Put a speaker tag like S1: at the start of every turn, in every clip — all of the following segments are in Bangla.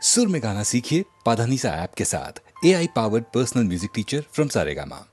S1: सुर में गाना सीखिए पाधानीसा ऐप के साथ। AI powered personal music teacher from Saregama.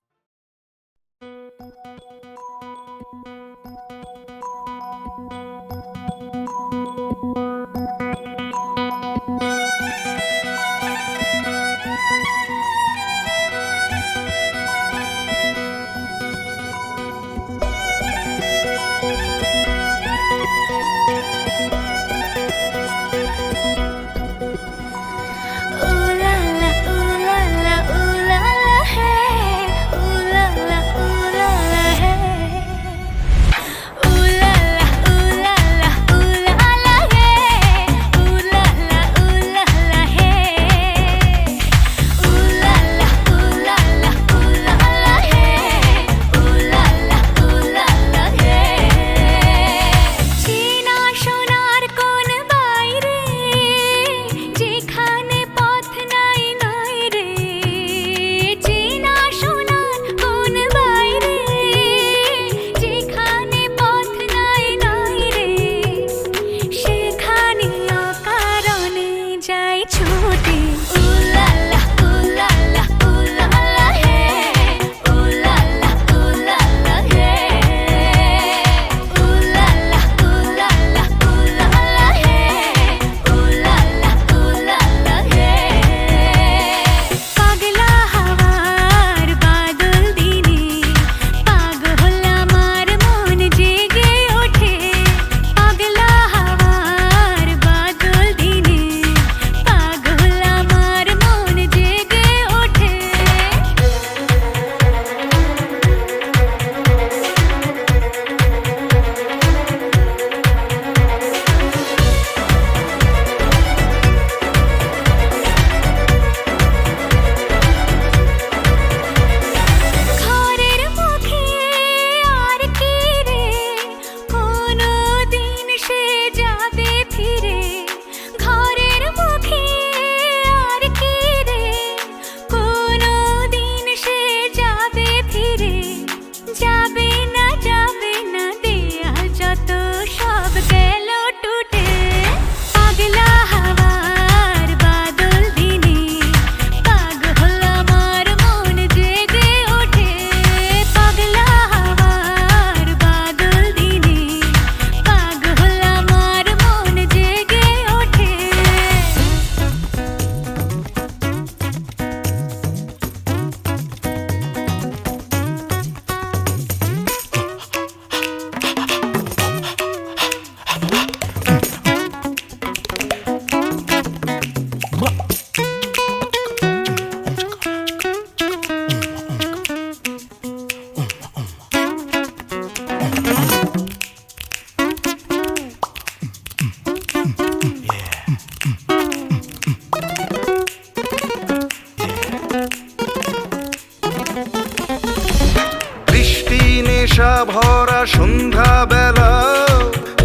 S2: ভরা সন্ধ্যা বেলা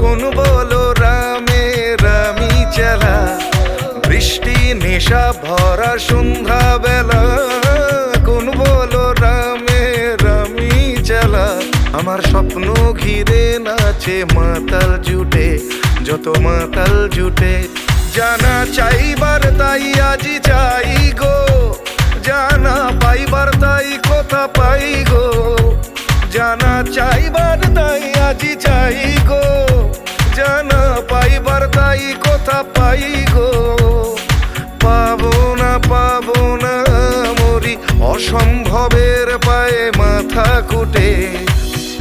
S2: কোন বলো রামে রামি চেলা। বৃষ্টি নেশা ভরা সন্ধ্যা বেলা কোন বলো রামে রামি চেলা। আমার স্বপ্ন ঘিরে নাচে মাতাল জুটে, যত মাতাল জুটে। জানা চাইবার তাই আজি চাই গো, জানা পাইবার তাই কথা পাই গো। জানা চাইবার তাই আজি চাই গো, জানা পাইবার তাই কথা পাই গো। পাবো না মরি অসম্ভবের পায়ে মাথা কুটে।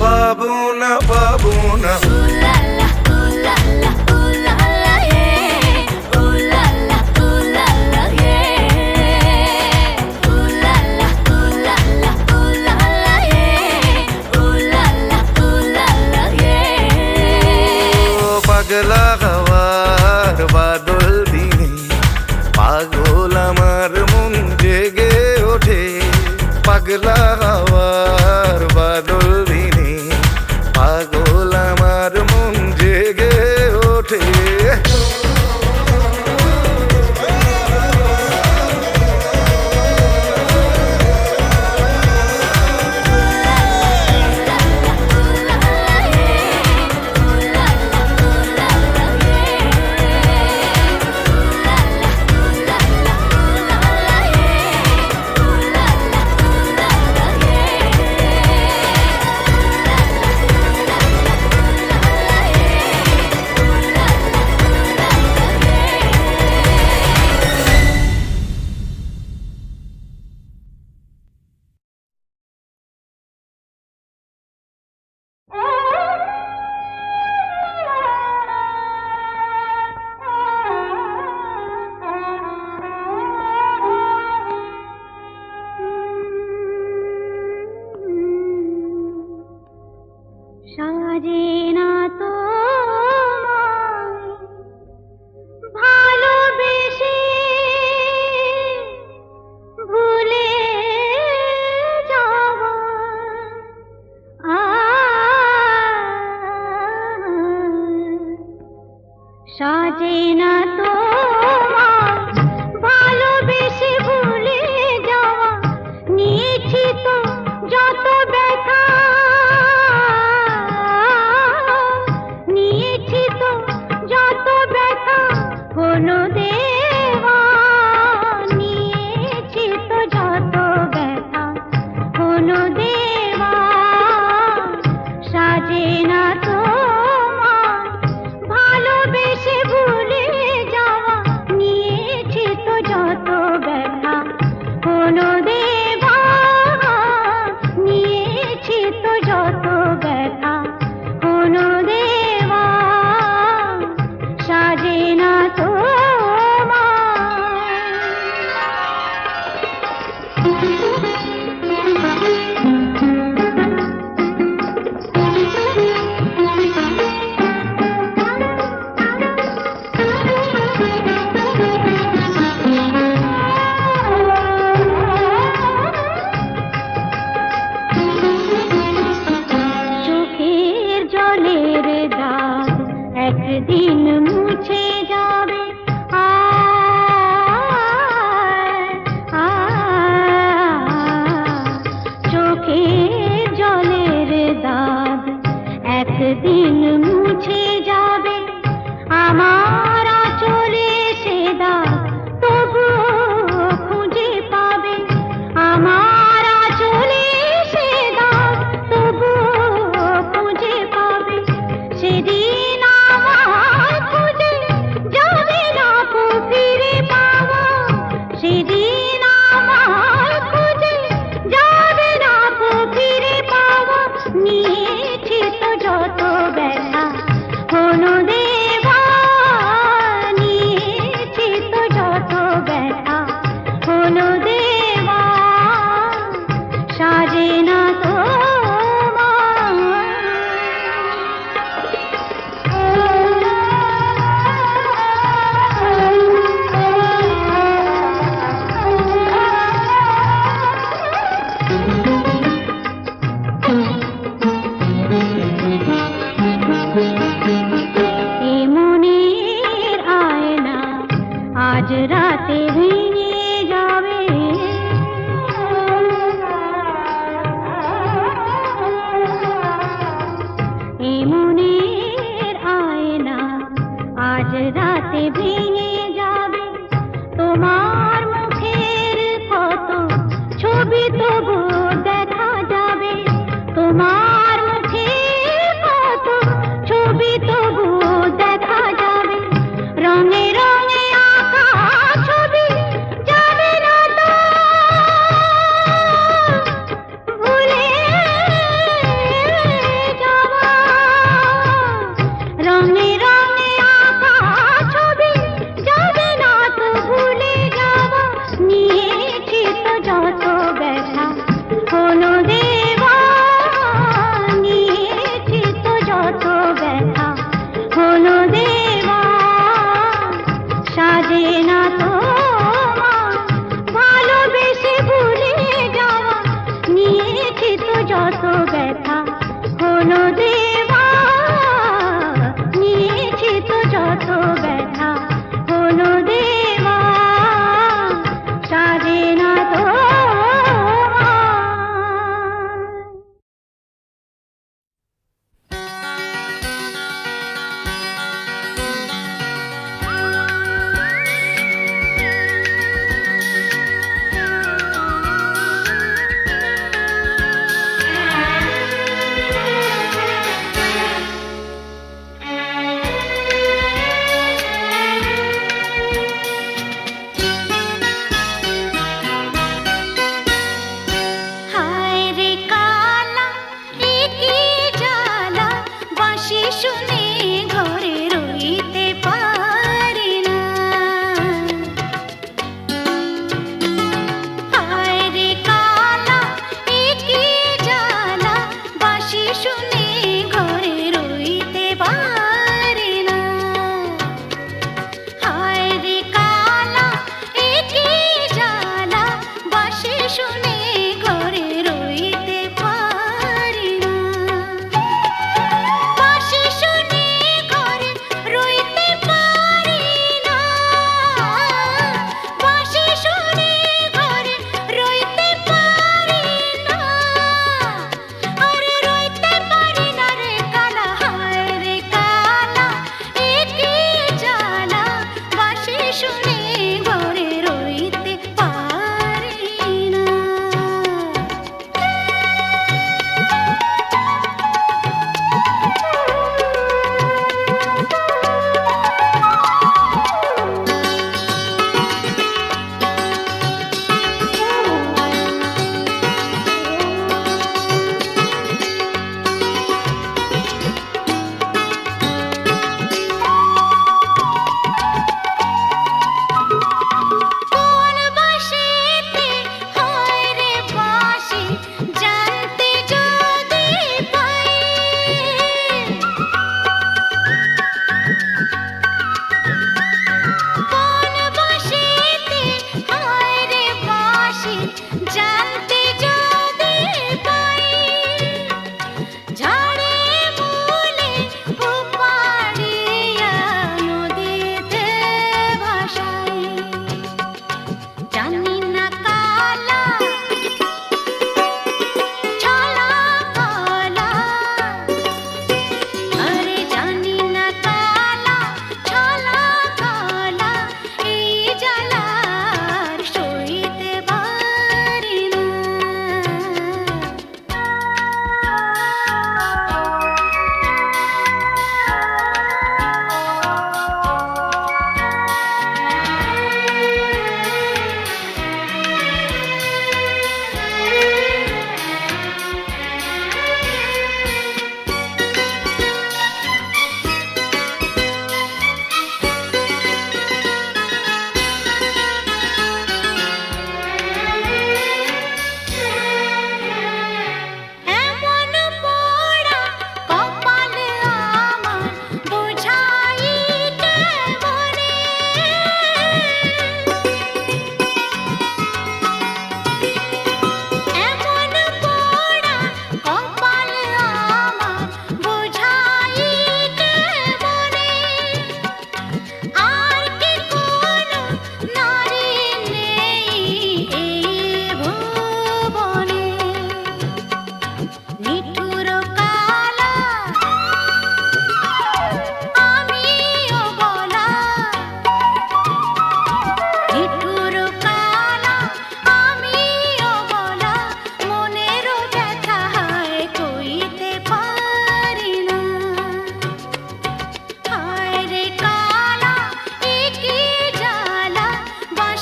S2: পাবো না পাগলা হাওয়ার বাদল দিনে পাগল আমার মন জেগে ওঠে। পাগলা হাওয়ার বাদল দিনে পাগল আমার মন
S3: আজ রাতে ভেঙে যাবে এ মনের আয়না, আজ রাতে ভেঙে যাবে। তোমার মুখের কত ছবি তবু দেখা যাবে, তোমার মুখের কত ছবি তবু দেখা যাবে। রঙে রঙে আঁকা ছবি যাবে না তো ভুলে যাওয়া। রঙে রঙে আঁকা ছবি যাবে না তো ভুলে যাওয়া। নিয়েছি তো যত ব্যথা হলো দেওয়া, নিয়েছি তো যত ব্যথা হলো দেওয়া। সাজে না তো ভালোবেসে ভুলে যাওয়া, নিয়েছি তো যত ব্যথা হলো দেওয়া, নিয়েছি তো যত ব্যথা হলো দেওয়া। সাজে না তো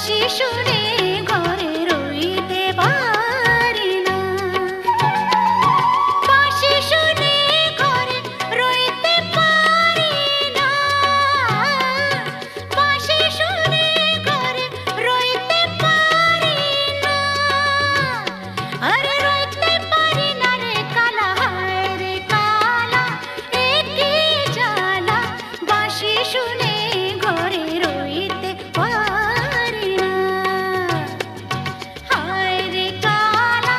S3: বাঁশি শুনে ঘরে রইতে পারি না বাঁশি শুনে ঘরে রইতে পারি না বাঁশি শুনে ঘরে রইতে পারি না আরে রইতে পারি না রে কালা হায় রে কালা একি জ্বালা বাঁশি শুনে ঘরে রইতে পারি না হায় রে কালা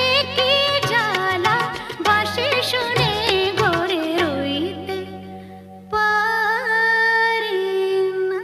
S3: একি জ্বালা বাঁশি শুনে ঘরে রইতে পারি না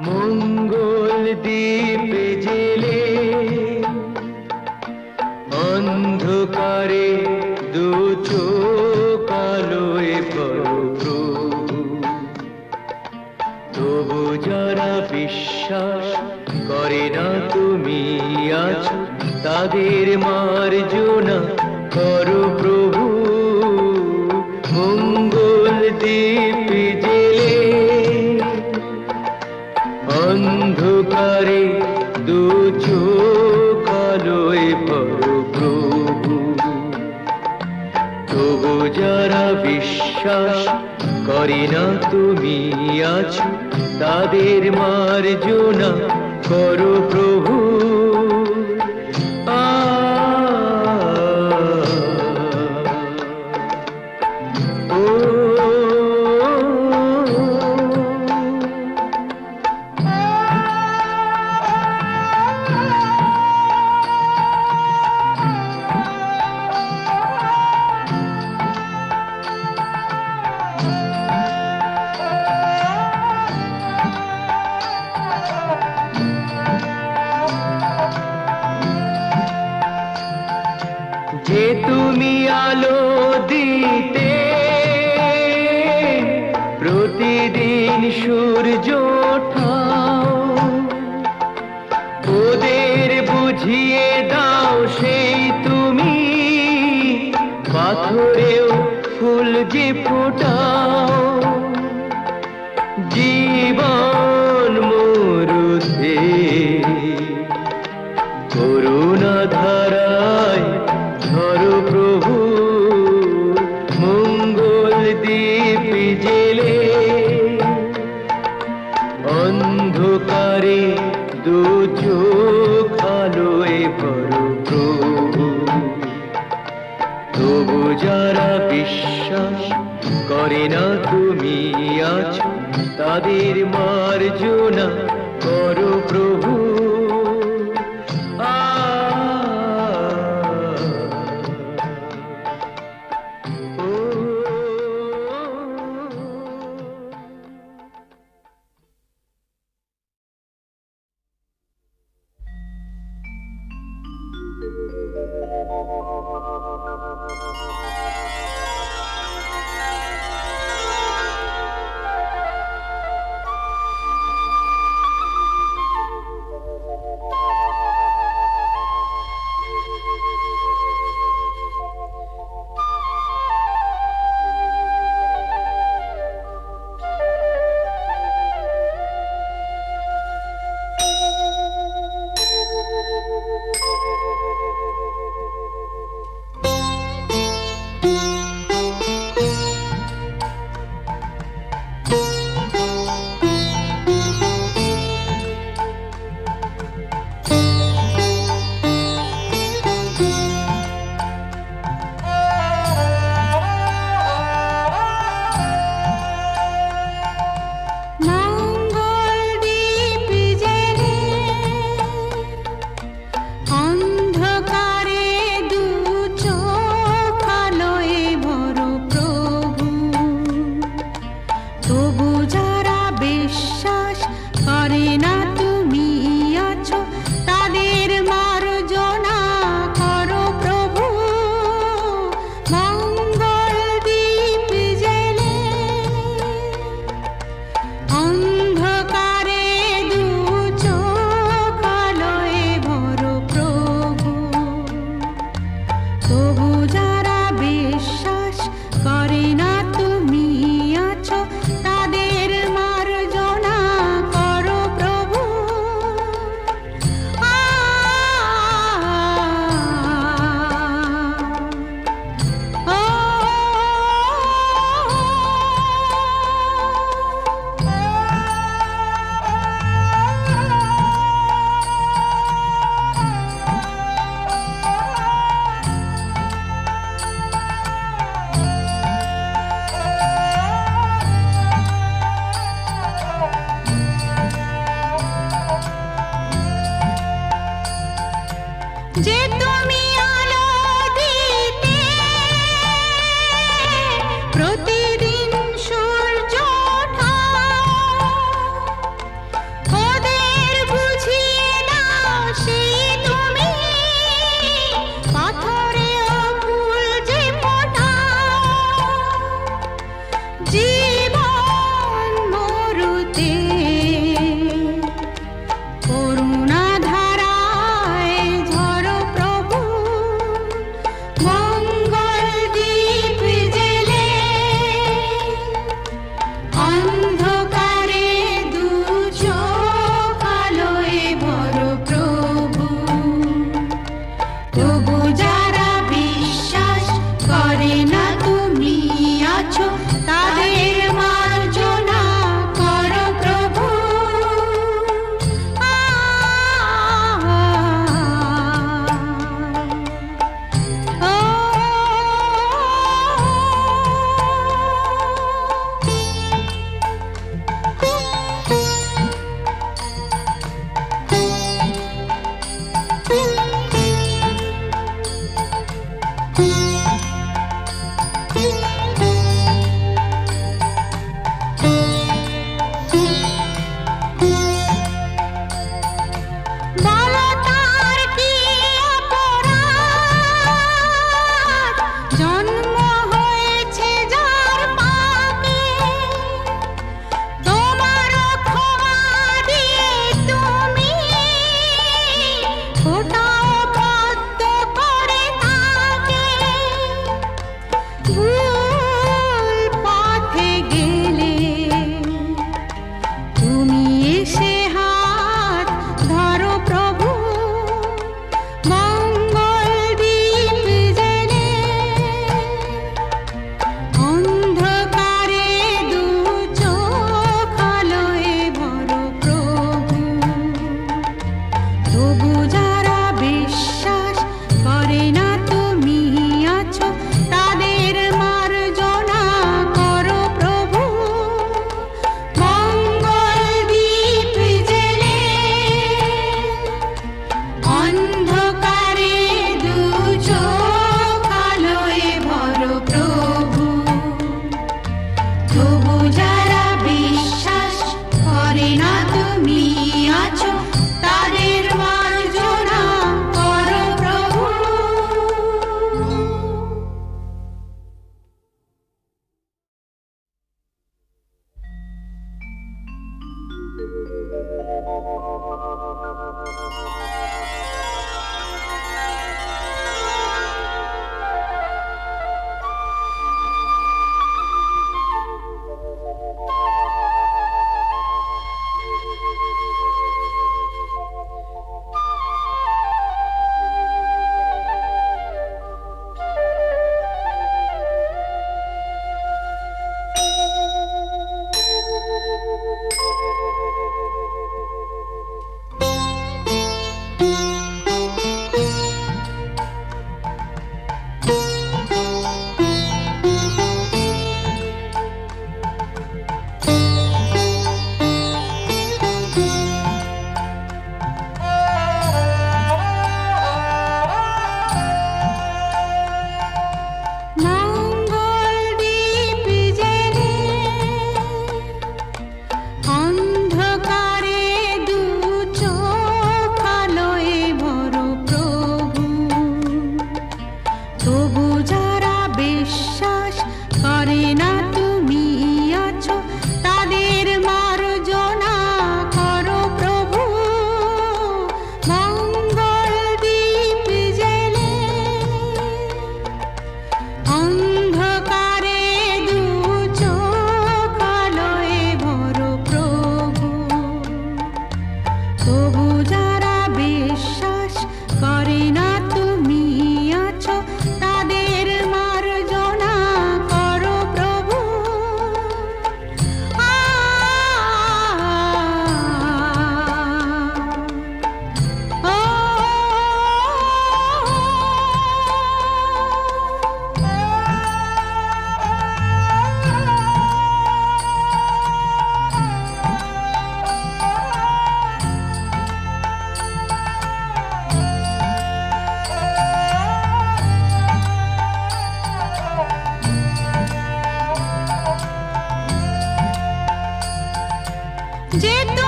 S4: মঙ্গল দ্বীপ জেলে অন্ধকারে দু চোখ আলোয় প্রভু তবু যারা বিশ্বাস করে না তুমি আছো তাদের মার্জনা করো প্রভু মঙ্গল দ্বীপ জেলে অন্ধকারে দু চোখ আলোয় পরো প্রভু তবু যারা বিশ্বাস করে না তুমি আছো তাদের মার্জনা করো প্রভু যে তুমি আলো দিতে প্রতিদিন সূর্য ওঠাও ওদের বুঝিয়ে দাও সেই তুমি পাথরেও ফুল যে ফোটাও জীবন মরুতে করুণা ধারায় ধরো প্রভু মঙ্গল দ্বীপ জেলে অন্ধকারে দু চোখ আলোয় ভরো প্রভু তবু যারা বিশ্বাস করে না তুমি আছো তাদের মার্জনা করো প্রভু
S5: করে না তুমি আছো তাদের মার্জনা করো প্রভু মঙ্গল দীপ জেলে অন্ধকারে দু চোখ আলোয় ভরো প্রভু তবু যারা বিশ্বাস করে না তুমি আছো তাদের মার্জনা করো প্রভু যে তুমি আলো দিতে প্রতিদিন সূর্য ওঠাও ওদের বুঝিয়ে দাও সেই তুমি পাথরে ফুল যে ফোটাও জীবন মরুতে করুণা ধারায় ঝরো প্রভু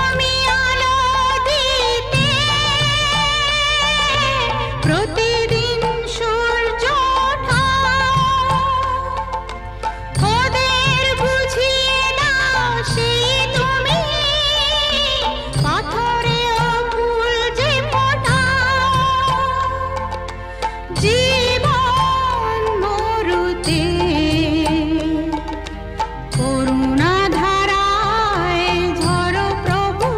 S5: তুমি আলো দিতে প্রতিদিন সূর্য ওঠা ওদের বুঝিয়ে দাও সেই তুমি পাথরেও ফুল যে ফোটাও জীবন মরুতে করুণা ধারায় ঝরো প্রভু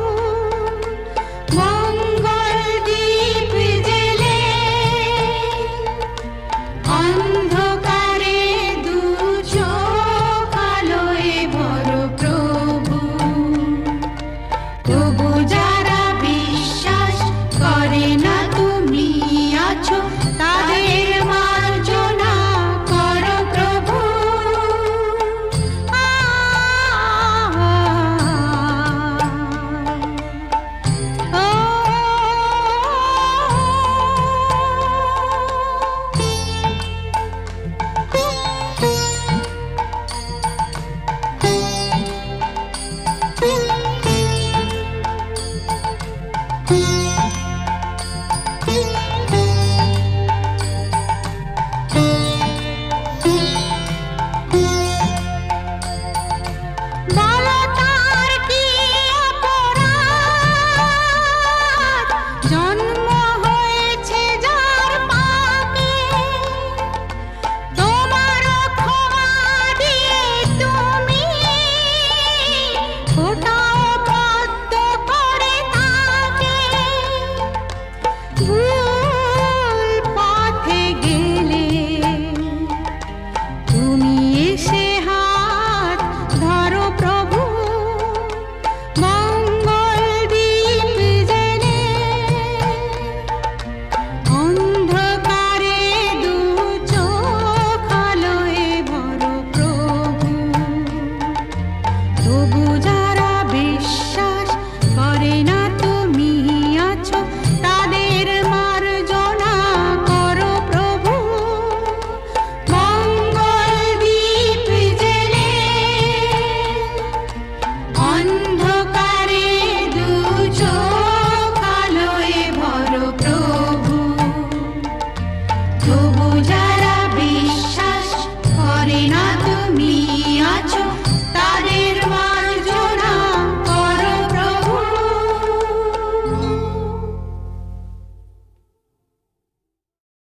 S5: মঙ্গল দীপ জেলে অন্ধকারে দু চোখ আলোয় ভরো প্রভু তবু যারা বিশ্বাস করে না তুমি আছো তাদের মার্জনা করো প্রভু ও